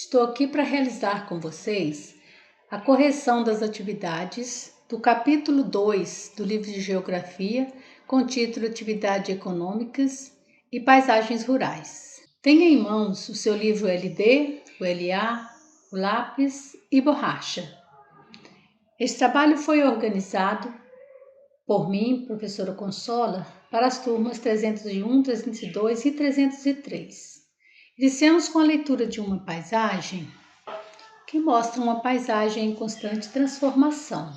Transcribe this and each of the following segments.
Estou aqui para realizar com vocês a correção das atividades do capítulo 2 do livro de Geografia, com o título Atividades Econômicas e Paisagens Rurais. Tenha em mãos o seu livro LD, o LA, o lápis e borracha. Esse trabalho foi organizado por mim, professora Consola, para as turmas 301, 302 e 303. Iniciamos com a leitura de uma paisagem que mostra uma paisagem em constante transformação.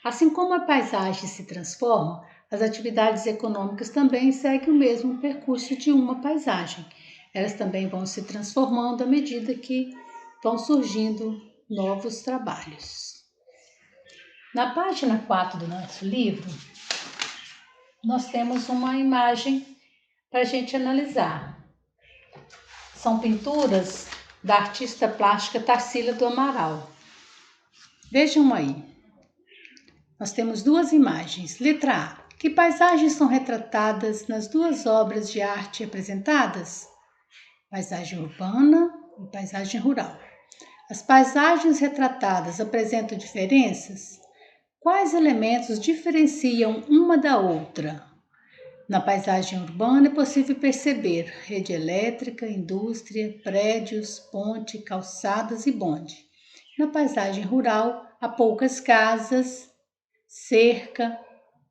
Assim como a paisagem se transforma, as atividades econômicas também seguem o mesmo percurso de uma paisagem. Elas também vão se transformando à medida que vão surgindo novos trabalhos. Na página 4 do nosso livro, nós temos uma imagem para a gente analisar. São pinturas da artista plástica Tarsila do Amaral. Vejam aí. Nós temos duas imagens. Letra A. Que paisagens são retratadas nas duas obras de arte apresentadas? Paisagem urbana e paisagem rural. As paisagens retratadas apresentam diferenças? Quais elementos diferenciam uma da outra? Na paisagem urbana é possível perceber rede elétrica, indústria, prédios, ponte, calçadas e bonde. Na paisagem rural há poucas casas, cerca,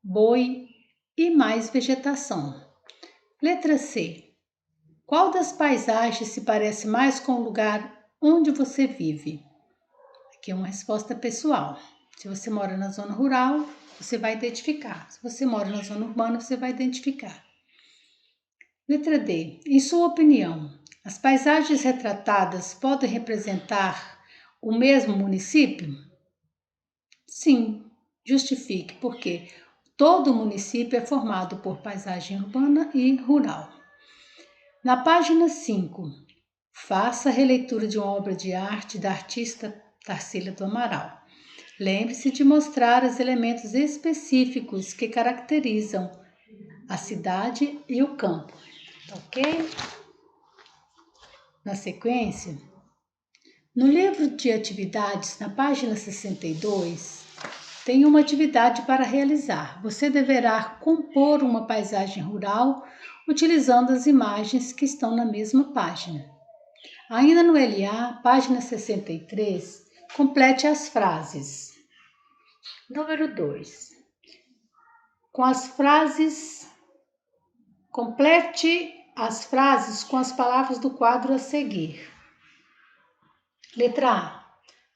boi e mais vegetação. Letra C. Qual das paisagens se parece mais com o lugar onde você vive? Aqui é uma resposta pessoal. Se você mora na zona rural, você vai identificar. Se você mora na zona urbana, você vai identificar. Letra D. Em sua opinião, as paisagens retratadas podem representar o mesmo município? Sim, justifique, porque todo município é formado por paisagem urbana e rural. Na página 5, faça a releitura de uma obra de arte da artista Tarsila do Amaral. Lembre-se de mostrar os elementos específicos que caracterizam a cidade e o campo, ok? Na sequência, no livro de atividades, na página 62, tem uma atividade para realizar. Você deverá compor uma paisagem rural utilizando as imagens que estão na mesma página. Ainda no LA, página 63, complete as frases. Número 2. Complete as frases com as palavras do quadro a seguir. Letra A.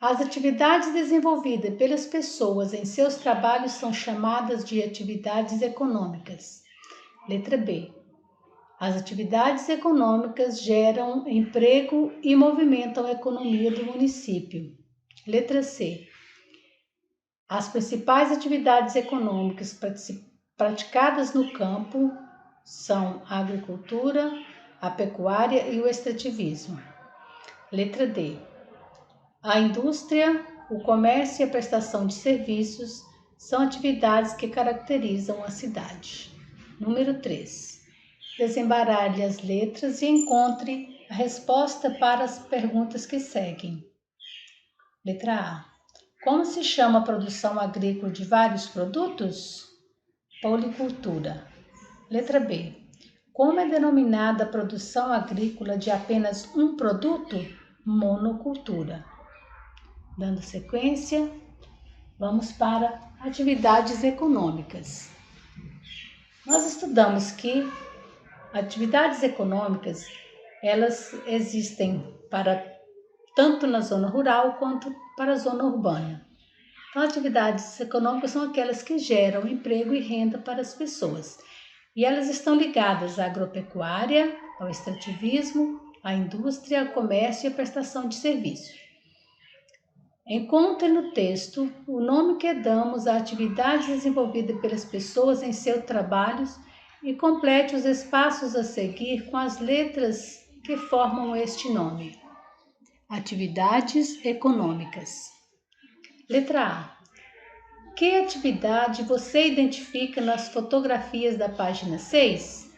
As atividades desenvolvidas pelas pessoas em seus trabalhos são chamadas de atividades econômicas. Letra B. As atividades econômicas geram emprego e movimentam a economia do município. Letra C. As principais atividades econômicas praticadas no campo são a agricultura, a pecuária e o extrativismo. Letra D. A indústria, o comércio e a prestação de serviços são atividades que caracterizam a cidade. Número 3. Desembaralhe as letras e encontre a resposta para as perguntas que seguem. Letra A. Como se chama a produção agrícola de vários produtos? Policultura. Letra B. Como é denominada a produção agrícola de apenas um produto? Monocultura. Dando sequência, vamos para atividades econômicas. Nós estudamos que atividades econômicas, elas existem tanto na zona rural quanto para a zona urbana. Então, atividades econômicas são aquelas que geram emprego e renda para as pessoas. E elas estão ligadas à agropecuária, ao extrativismo, à indústria, ao comércio e à prestação de serviços. Encontre no texto o nome que damos a atividades desenvolvidas pelas pessoas em seus trabalhos e complete os espaços a seguir com as letras que formam este nome. Atividades econômicas. Letra A. Que atividade você identifica nas fotografias da página 6?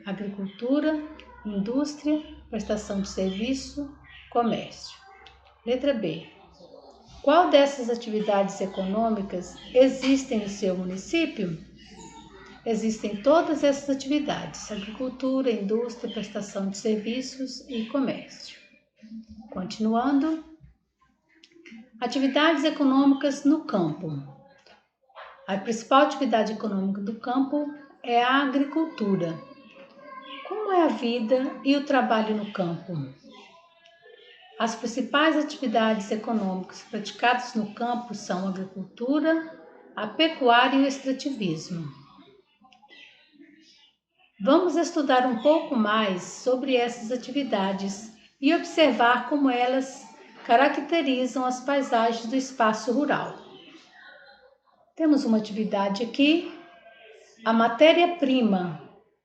Agricultura, indústria, prestação de serviço, comércio. Letra B. Qual dessas atividades econômicas existem no seu município? Existem todas essas atividades: agricultura, indústria, prestação de serviços e comércio. Continuando. Atividades econômicas no campo. A principal atividade econômica do campo é a agricultura. Como é a vida e o trabalho no campo? As principais atividades econômicas praticadas no campo são a agricultura, a pecuária e o extrativismo. Vamos estudar um pouco mais sobre essas atividades e observar como elas caracterizam as paisagens do espaço rural. Temos uma atividade aqui. A matéria-prima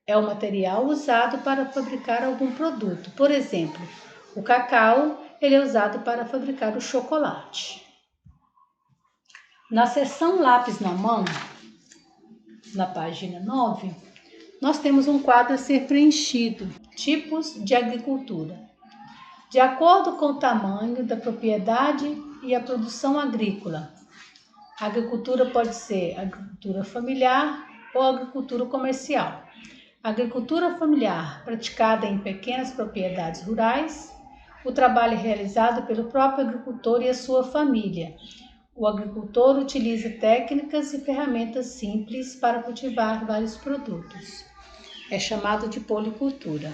é o material usado para fabricar algum produto. Por exemplo, o cacau, ele é usado para fabricar o chocolate. Na seção lápis na mão, na página 9, nós temos um quadro a ser preenchido, tipos de agricultura. De acordo com o tamanho da propriedade e a produção agrícola. A agricultura pode ser agricultura familiar ou agricultura comercial. A agricultura familiar, praticada em pequenas propriedades rurais, o trabalho é realizado pelo próprio agricultor e a sua família. O agricultor utiliza técnicas e ferramentas simples para cultivar vários produtos. É chamado de policultura.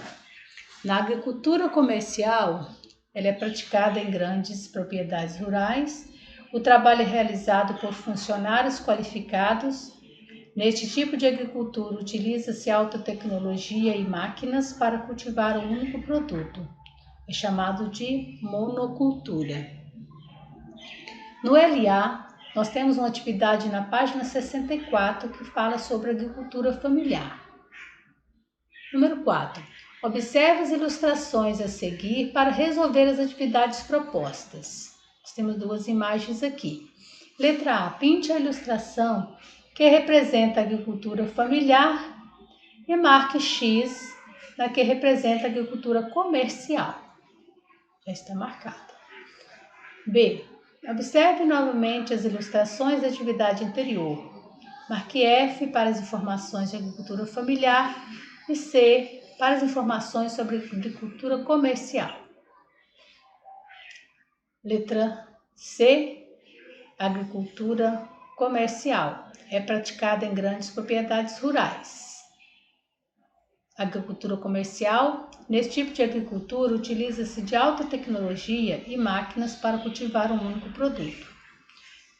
Na agricultura comercial, ela é praticada em grandes propriedades rurais. O trabalho é realizado por funcionários qualificados. Neste tipo de agricultura, utiliza-se alta tecnologia e máquinas para cultivar um único produto. É chamado de monocultura. No LA, nós temos uma atividade na página 64 que fala sobre agricultura familiar. Número 4. Observe as ilustrações a seguir para resolver as atividades propostas. Nós temos duas imagens aqui. Letra A. Pinte a ilustração que representa a agricultura familiar e marque X na que representa a agricultura comercial. Já está marcada. B. Observe novamente as ilustrações da atividade anterior. Marque F para as informações de agricultura familiar e C para as informações sobre agricultura comercial. Letra C. Agricultura comercial. É praticada em grandes propriedades rurais. Agricultura comercial. Nesse tipo de agricultura, utiliza-se de alta tecnologia e máquinas para cultivar um único produto.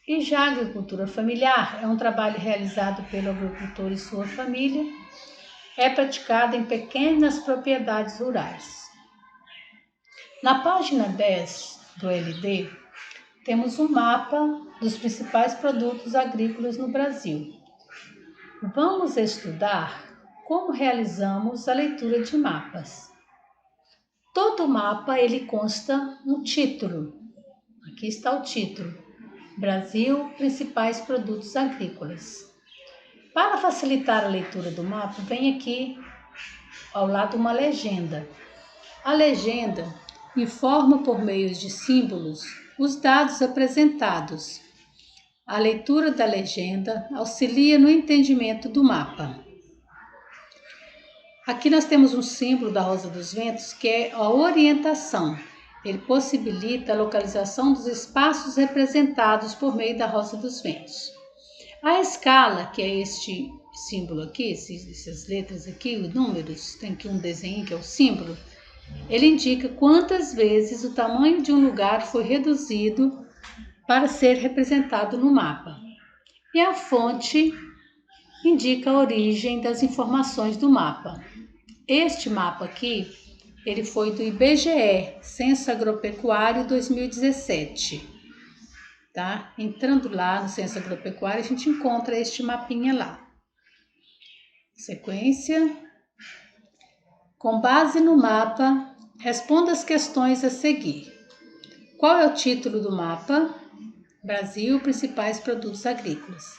E já a agricultura familiar é um trabalho realizado pelo agricultor e sua família. É praticada em pequenas propriedades rurais. Na página 10 do LD, temos um mapa dos principais produtos agrícolas no Brasil. Vamos estudar como realizamos a leitura de mapas. Todo mapa ele consta um título. Aqui está o título: Brasil, principais produtos agrícolas. Para facilitar a leitura do mapa, vem aqui ao lado uma legenda. A legenda informa por meio de símbolos os dados apresentados. A leitura da legenda auxilia no entendimento do mapa. Aqui nós temos um símbolo da Rosa dos Ventos, que é a orientação. Ele possibilita a localização dos espaços representados por meio da Rosa dos Ventos. A escala, que é este símbolo aqui, essas letras aqui, os números, tem aqui um desenho que é o símbolo, ele indica quantas vezes o tamanho de um lugar foi reduzido para ser representado no mapa. E a fonte indica a origem das informações do mapa. Este mapa aqui, ele foi do IBGE, Censo Agropecuário 2017. Tá? Entrando lá no Censo Agropecuário, a gente encontra este mapinha lá. Sequência. Com base no mapa, responda as questões a seguir. Qual é o título do mapa? Brasil, principais produtos agrícolas.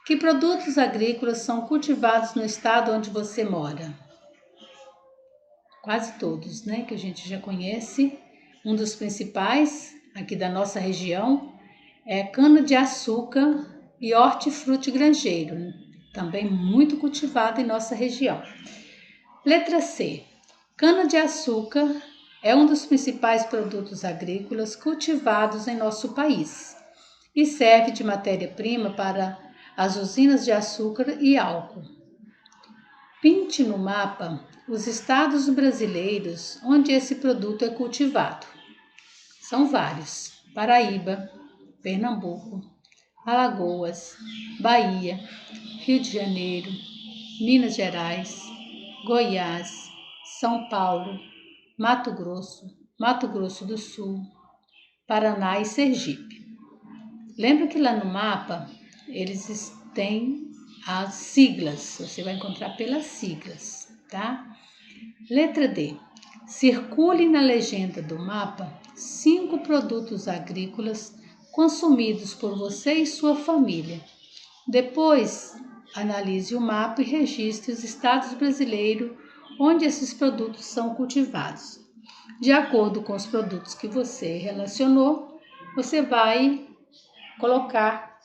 Que produtos agrícolas são cultivados no estado onde você mora? Quase todos, né? Que a gente já conhece. Um dos principais, aqui da nossa região é cana-de-açúcar e hortifruti granjeiro, também muito cultivado em nossa região. Letra C. Cana-de-açúcar é um dos principais produtos agrícolas cultivados em nosso país e serve de matéria-prima para as usinas de açúcar e álcool. Pinte no mapa os estados brasileiros onde esse produto é cultivado. São vários: Paraíba, Pernambuco, Alagoas, Bahia, Rio de Janeiro, Minas Gerais, Goiás, São Paulo, Mato Grosso do Sul, Paraná e Sergipe. Lembra que lá no mapa eles têm as siglas, você vai encontrar pelas siglas, tá? Letra D. Circule na legenda do mapa 5 produtos agrícolas consumidos por você e sua família. Depois, analise o mapa e registre os estados brasileiros onde esses produtos são cultivados. De acordo com os produtos que você relacionou, você vai colocar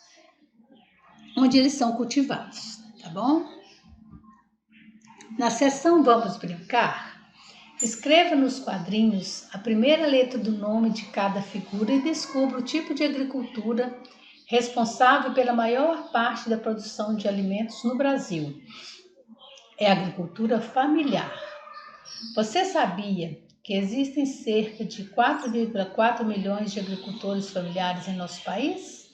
onde eles são cultivados, tá bom? Na seção Vamos Brincar, escreva nos quadrinhos a primeira letra do nome de cada figura e descubra o tipo de agricultura responsável pela maior parte da produção de alimentos no Brasil. É a agricultura familiar. Você sabia que existem cerca de 4,4 milhões de agricultores familiares em nosso país?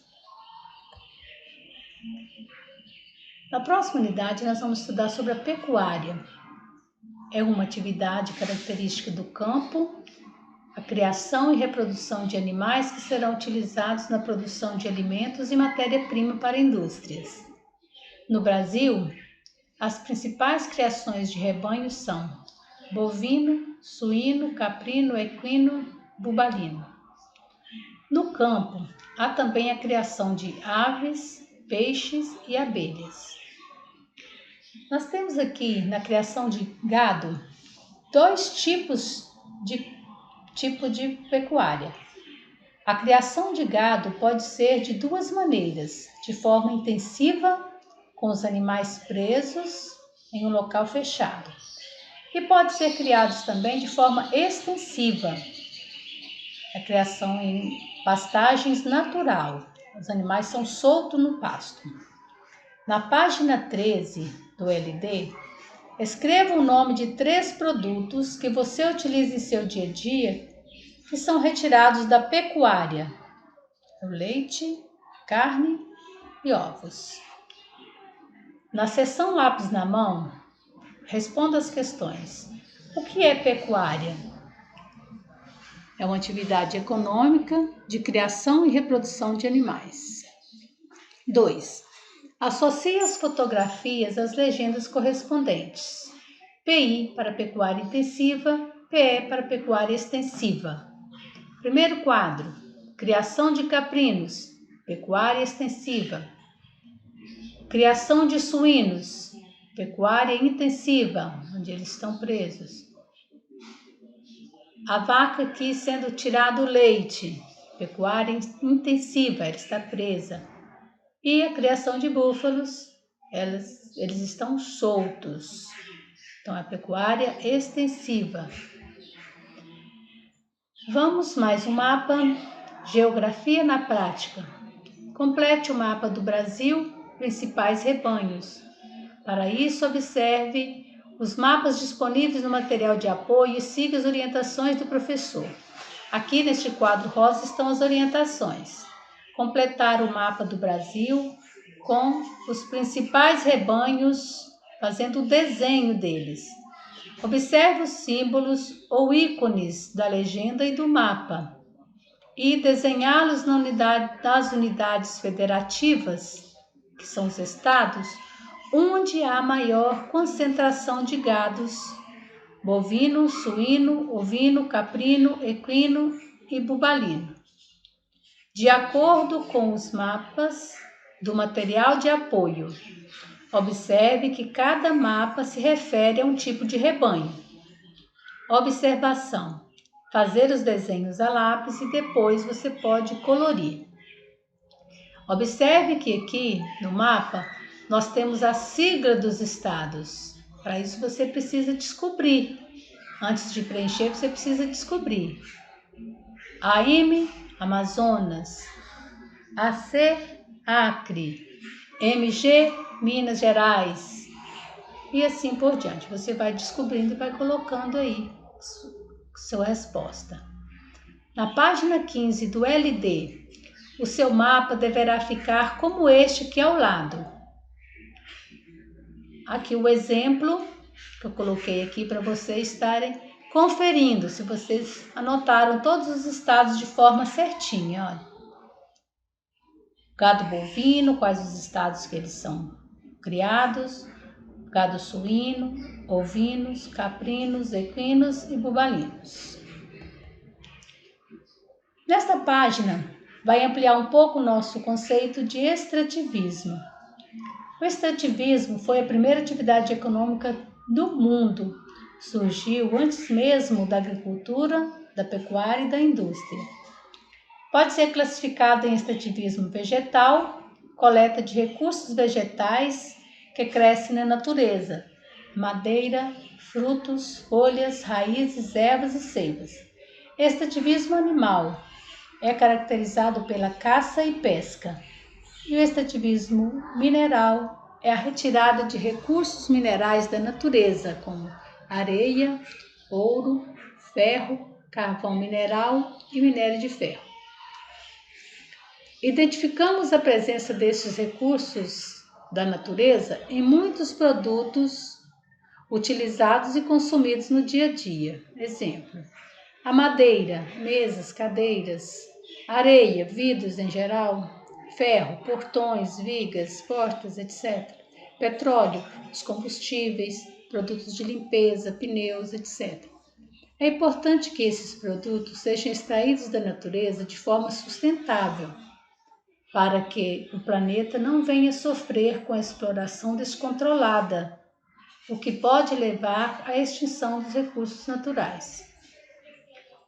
Na próxima unidade, nós vamos estudar sobre a pecuária. É uma atividade característica do campo, a criação e reprodução de animais que serão utilizados na produção de alimentos e matéria-prima para indústrias. No Brasil, as principais criações de rebanho são bovino, suíno, caprino, equino, bubalino. No campo, há também a criação de aves, peixes e abelhas. Nós temos aqui na criação de gado 2 tipos de pecuária. A criação de gado pode ser de 2 maneiras: de forma intensiva, com os animais presos em um local fechado, e pode ser criados também de forma extensiva, a criação em pastagens natural. Os animais são soltos no pasto. Na página 13 do LD, escreva o nome de 3 produtos que você utiliza em seu dia a dia que são retirados da pecuária: o leite, carne e ovos. Na seção Lápis na Mão, responda as questões. O que é pecuária? É uma atividade econômica de criação e reprodução de animais. 2. Associe as fotografias às legendas correspondentes. PI para pecuária intensiva, PE para pecuária extensiva. Primeiro quadro: criação de caprinos, pecuária extensiva. Criação de suínos, pecuária intensiva, onde eles estão presos. A vaca aqui sendo tirado o leite, pecuária intensiva, ela está presa. E a criação de búfalos, eles estão soltos. Então, a pecuária extensiva. Vamos mais um mapa, geografia na prática. Complete o mapa do Brasil, principais rebanhos. Para isso, observe os mapas disponíveis no material de apoio e siga as orientações do professor. Aqui neste quadro rosa estão as orientações. Completar o mapa do Brasil com os principais rebanhos, fazendo o desenho deles. Observe os símbolos ou ícones da legenda e do mapa e desenhá-los nas unidades federativas, que são os estados, onde há maior concentração de gados: bovino, suíno, ovino, caprino, equino e bubalino. De acordo com os mapas do material de apoio, observe que cada mapa se refere a um tipo de rebanho. Observação: fazer os desenhos a lápis e depois você pode colorir. Observe que aqui no mapa nós temos a sigla dos estados. Para isso você precisa descobrir. Antes de preencher, você precisa descobrir. AM, Amazonas. AC, Acre. MG, Minas Gerais. E assim por diante. Você vai descobrindo e vai colocando aí sua resposta. Na página 15 do LD, o seu mapa deverá ficar como este aqui ao lado. Aqui o exemplo que eu coloquei aqui para vocês estarem conferindo, se vocês anotaram todos os estados de forma certinha. Olha. Gado bovino, quais os estados que eles são criados, gado suíno, ovinos, caprinos, equinos e bubalinos. Nesta página, vai ampliar um pouco o nosso conceito de extrativismo. O extrativismo foi a primeira atividade econômica do mundo. Surgiu antes mesmo da agricultura, da pecuária e da indústria. Pode ser classificado em extrativismo vegetal, coleta de recursos vegetais que crescem na natureza, madeira, frutos, folhas, raízes, ervas e seivas. Extrativismo animal é caracterizado pela caça e pesca. E o extrativismo mineral é a retirada de recursos minerais da natureza, como areia, ouro, ferro, carvão mineral e minério de ferro. Identificamos a presença desses recursos da natureza em muitos produtos utilizados e consumidos no dia a dia. Exemplo: a madeira, mesas, cadeiras, areia, vidros em geral, ferro, portões, vigas, portas, etc. Petróleo, os combustíveis, produtos de limpeza, pneus, etc. É importante que esses produtos sejam extraídos da natureza de forma sustentável, para que o planeta não venha sofrer com a exploração descontrolada, o que pode levar à extinção dos recursos naturais.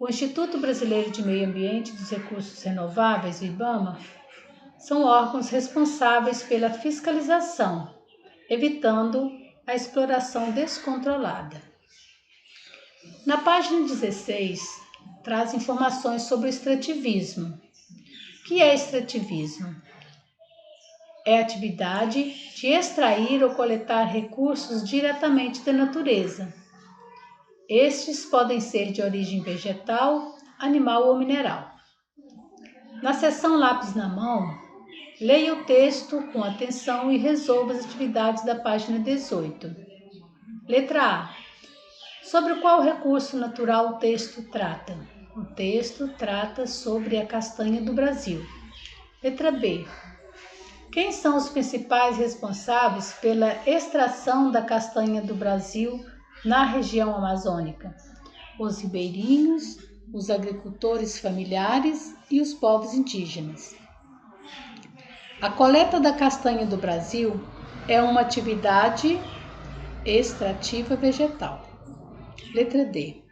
O Instituto Brasileiro de Meio Ambiente e dos Recursos Renováveis, o IBAMA, são órgãos responsáveis pela fiscalização, evitando a exploração descontrolada. Na página 16, traz informações sobre o extrativismo. O que é extrativismo? É a atividade de extrair ou coletar recursos diretamente da natureza. Estes podem ser de origem vegetal, animal ou mineral. Na seção Lápis na Mão, leia o texto com atenção e resolva as atividades da página 18. Letra A. Sobre qual recurso natural o texto trata? O texto trata sobre a castanha do Brasil. Letra B. Quem são os principais responsáveis pela extração da castanha do Brasil na região amazônica? Os ribeirinhos, os agricultores familiares e os povos indígenas. A coleta da castanha do Brasil é uma atividade extrativa vegetal. Letra D.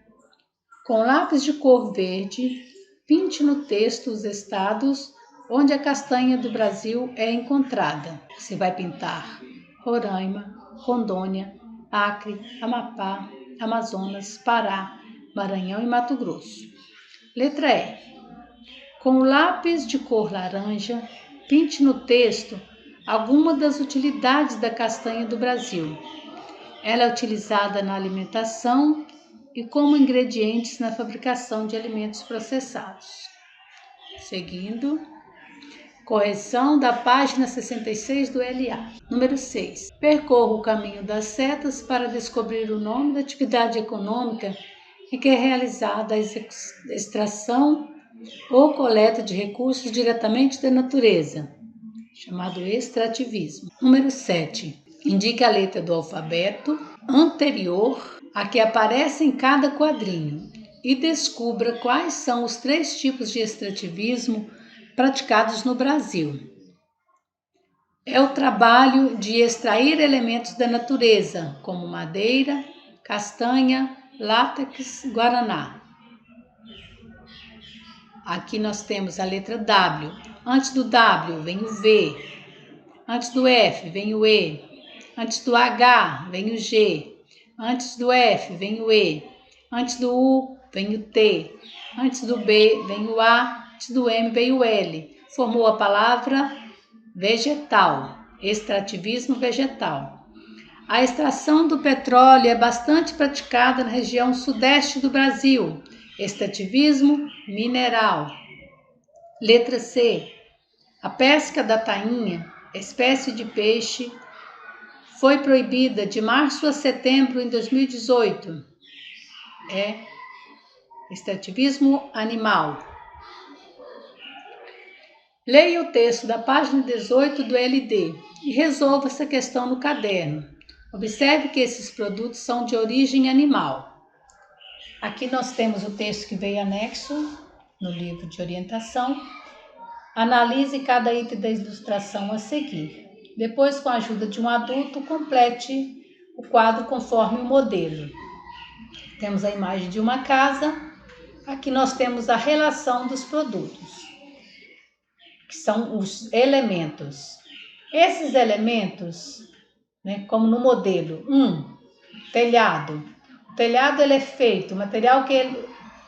Com lápis de cor verde, pinte no texto os estados onde a castanha do Brasil é encontrada. Você vai pintar Roraima, Rondônia, Acre, Amapá, Amazonas, Pará, Maranhão e Mato Grosso. Letra E. Com lápis de cor laranja, pinte no texto alguma das utilidades da castanha do Brasil. Ela é utilizada na alimentação e como ingredientes na fabricação de alimentos processados. Seguindo, correção da página 66 do LA. Número 6. Percorra o caminho das setas para descobrir o nome da atividade econômica em que é realizada a extração ou coleta de recursos diretamente da natureza, chamado extrativismo. Número 7. Indique a letra do alfabeto anterior a que aparece em cada quadrinho e descubra quais são os 3 tipos de extrativismo praticados no Brasil. É o trabalho de extrair elementos da natureza, como madeira, castanha, látex, guaraná. aqui nós temos a letra W. Antes do W vem o V. Antes do F vem o E. Antes do H vem o G. Antes do F vem o E. Antes do U vem o T. Antes do B vem o A. Antes do M vem o L. Formou a palavra vegetal, extrativismo vegetal. A extração do petróleo é bastante praticada na região sudeste do Brasil. Extrativismo mineral. Letra C. A pesca da tainha, espécie de peixe, foi proibida de março a setembro em 2018. É extrativismo animal. Leia o texto da página 18 do LD e resolva essa questão no caderno. Observe que esses produtos são de origem animal. Aqui nós temos o texto que veio anexo no livro de orientação. Analise cada item da ilustração a seguir. Depois, com a ajuda de um adulto, complete o quadro conforme o modelo. Temos a imagem de uma casa. Aqui nós temos a relação dos produtos, que são os elementos. Esses elementos, como no modelo 1, telhado. O telhado ele é feito, o material que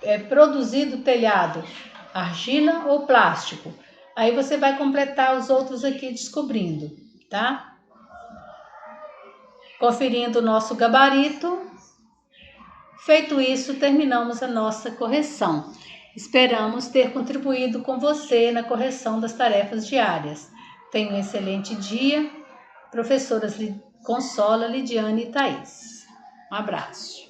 é produzido telhado, argila ou plástico. Aí você vai completar os outros aqui descobrindo, tá? Conferindo o nosso gabarito. Feito isso, terminamos a nossa correção. Esperamos ter contribuído com você na correção das tarefas diárias. Tenha um excelente dia. Professoras Consola, Lidiane e Thaís. Um abraço.